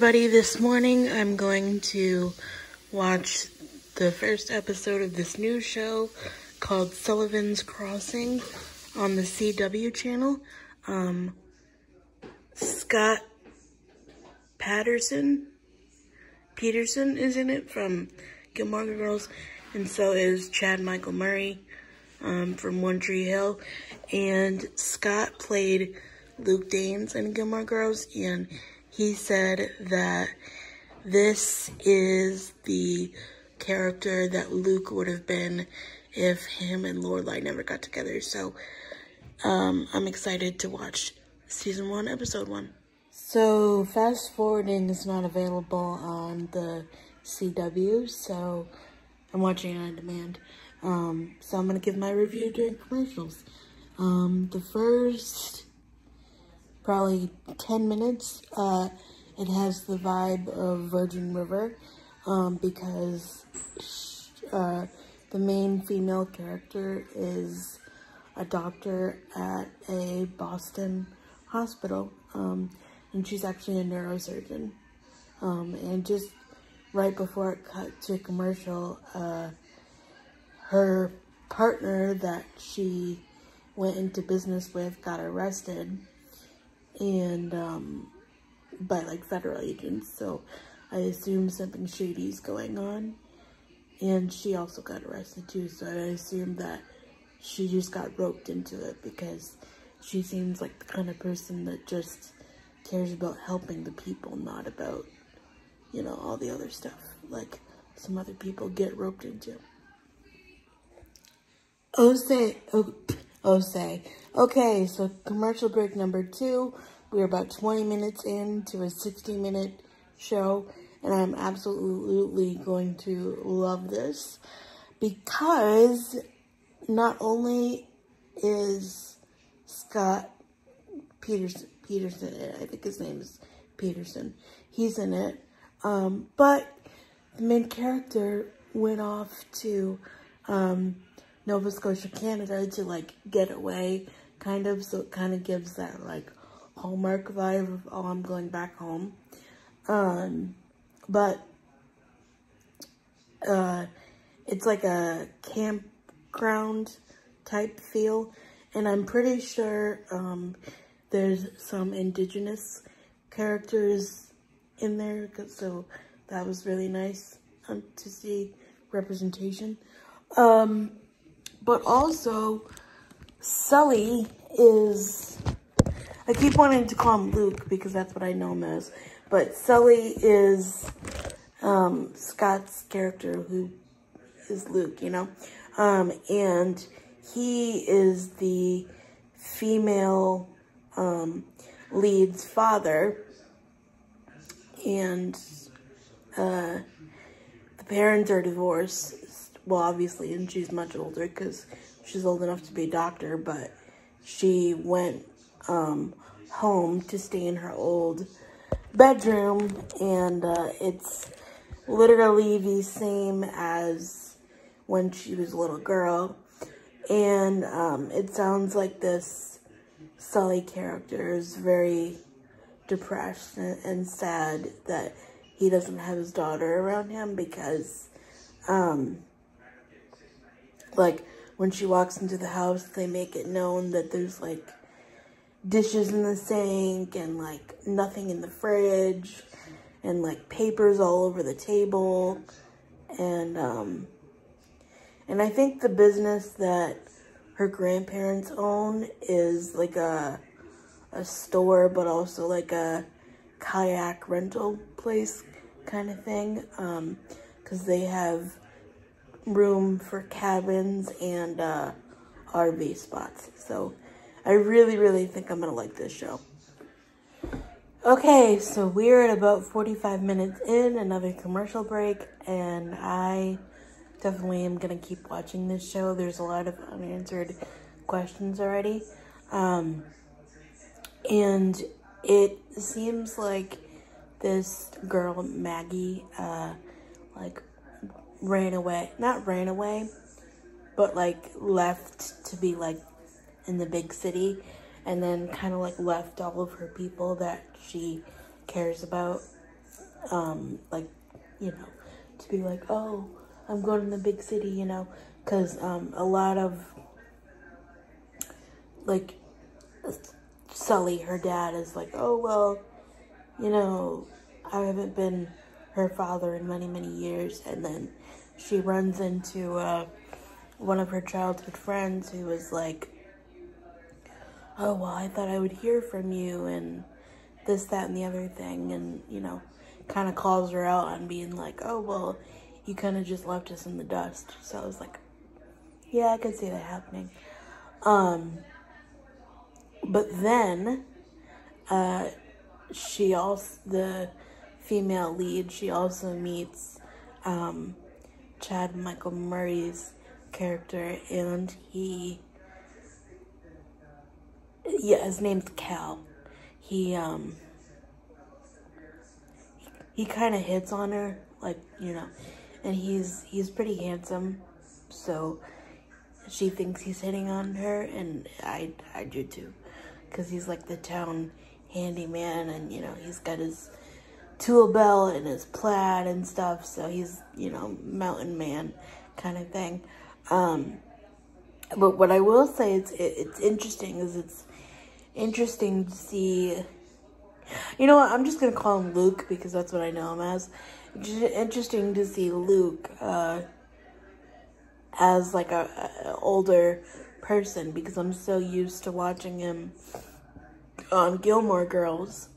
everybody, this morning I'm going to watch the first episode of this new show called Sullivan's Crossing on the CW channel. Scott Peterson is in it from Gilmore Girls, and so is Chad Michael Murray from One Tree Hill. And Scott played Luke Danes in Gilmore Girls, and he said that this is the character that Luke would have been if him and Lorelai never got together. So I'm excited to watch season 1, episode 1. So fast forwarding is not available on the CW, so I'm watching it on demand. So I'm gonna give my review during commercials. The first probably 10 minutes, it has the vibe of Virgin River, because the main female character is a doctor at a Boston hospital, and she's actually a neurosurgeon. And just right before it cut to commercial, her partner that she went into business with got arrested, and by like federal agents, so I assume something shady is going on. And she also got arrested too, so I assume that she just got roped into it because she seems like the kind of person that just cares about helping the people, not about, you know, all the other stuff like some other people get roped into. Okay, so commercial break number 2. We're about 20 minutes into a 60-minute show, and I'm absolutely going to love this because not only is Scott Peterson, I think his name is Peterson, he's in it, but the main character went off to Nova Scotia, Canada to like get away, kind of, so it kind of gives that like Hallmark vibe of, oh, I'm going back home. But it's like a campground type feel, and I'm pretty sure there's some indigenous characters in there, so that was really nice to see representation. But also, Sully is, I keep wanting to call him Luke because that's what I know him as, but Sully is Scott's character, who is Luke, you know? And he is the female lead's father, and the parents are divorced. Well, obviously, and she's much older because she's old enough to be a doctor, but she went home to stay in her old bedroom, and it's literally the same as when she was a little girl. And it sounds like this Sully character is very depressed and sad that he doesn't have his daughter around him because like when she walks into the house, they make it known that there's like dishes in the sink and like nothing in the fridge and like papers all over the table, and I think the business that her grandparents own is like a store, but also like a kayak rental place kind of thing, because they have room for cabins and RV spots. So I really think I'm gonna like this show. Okay, so we're at about 45 minutes in, another commercial break, and I definitely am gonna keep watching this show. There's a lot of unanswered questions already, and it seems like this girl Maggie like not ran away, but like left to be like in the big city, and then kind of like left all of her people that she cares about like, you know, to be like, oh, I'm going to the big city, you know, because a lot of, like, Sully, her dad, is like, oh, well, you know, I haven't been her father in many, many years. And then she runs into one of her childhood friends who was like, oh, well, I thought I would hear from you and this, that, and the other thing. And, you know, kind of calls her out on being like, oh, well, you kind of just left us in the dust. So I was like, yeah, I could see that happening. But then, she also, the female lead, she also meets Chad Michael Murray's character, and his name's Cal. He kind of hits on her, like, you know, and he's pretty handsome, so she thinks he's hitting on her, and I do too, because he's like the town handyman, and, you know, he's got his tool belt and his plaid and stuff, so he's, you know, mountain man kind of thing. But what I will say, it's interesting, is it's interesting to see, you know what, I'm just gonna call him Luke, because that's what I know him as. It's interesting to see Luke as like a older person, because I'm so used to watching him on Gilmore Girls,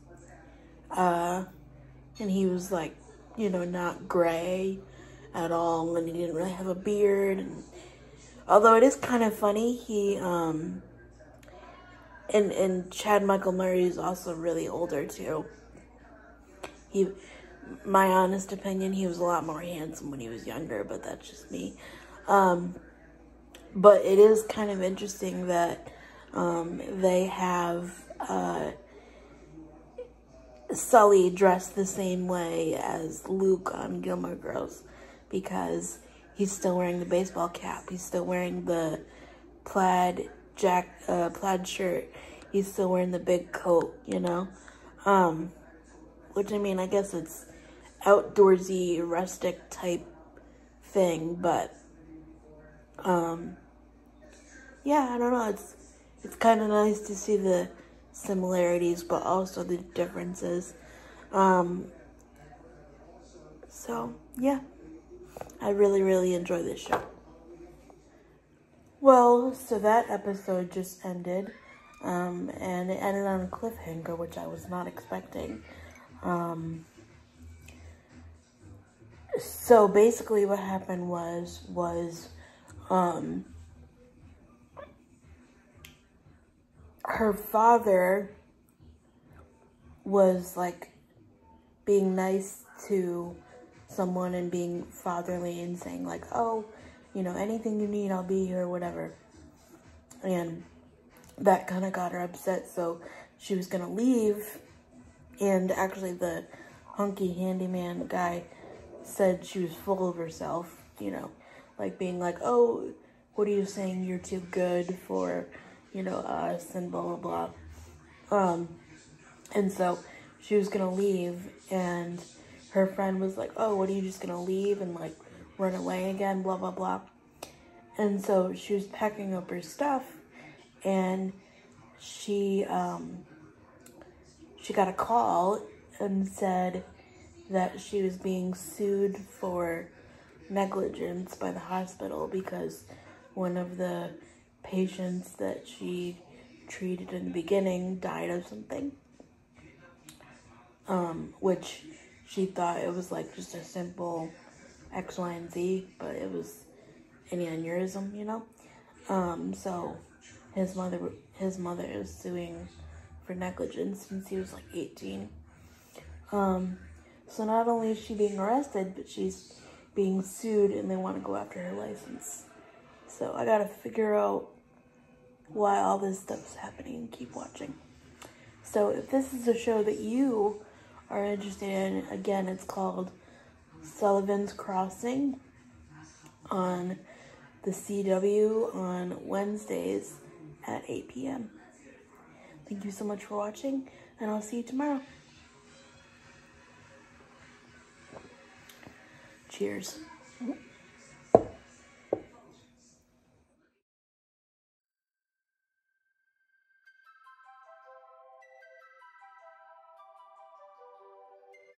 and he was like, you know, not gray at all, and he didn't really have a beard. And although it is kind of funny, he and Chad Michael Murray is also really older too. My honest opinion, he was a lot more handsome when he was younger, but that's just me. But it is kind of interesting that they have Sully dressed the same way as Luke on Gilmore Girls, because he's still wearing the baseball cap. He's still wearing the plaid shirt. He's still wearing the big coat, you know? Which, I mean, I guess it's outdoorsy, rustic type thing, but, yeah, I don't know, it's kind of nice to see the similarities, but also the differences. So, yeah, I really, really enjoy this show. Well, so that episode just ended, and it ended on a cliffhanger, which I was not expecting. So basically what happened was her father was like being nice to someone and being fatherly and saying like, oh, you know, anything you need, I'll be here, whatever. And that kind of got her upset, so she was gonna leave. And actually the hunky handyman guy said she was full of herself, you know, like being like, oh, what are you saying, you're too good for, you know, us, and blah, blah, blah. And so she was gonna leave, and her friend was like, oh, what, are you just gonna leave and, like, run away again, blah, blah, blah. And so she was packing up her stuff, and she got a call and said that she was being sued for negligence by the hospital because one of the patients that she treated in the beginning died of something, which she thought it was like just a simple X, Y, and Z, but it was an aneurysm, you know. So his mother is suing for negligence since he was like 18. So not only is she being arrested, but she's being sued, and they want to go after her license. So I gotta figure out why all this stuff is happening. Keep watching. So if this is a show that you are interested in, again, it's called Sullivan's Crossing on the CW on Wednesdays at 8 p.m. Thank you so much for watching, and I'll see you tomorrow. Cheers.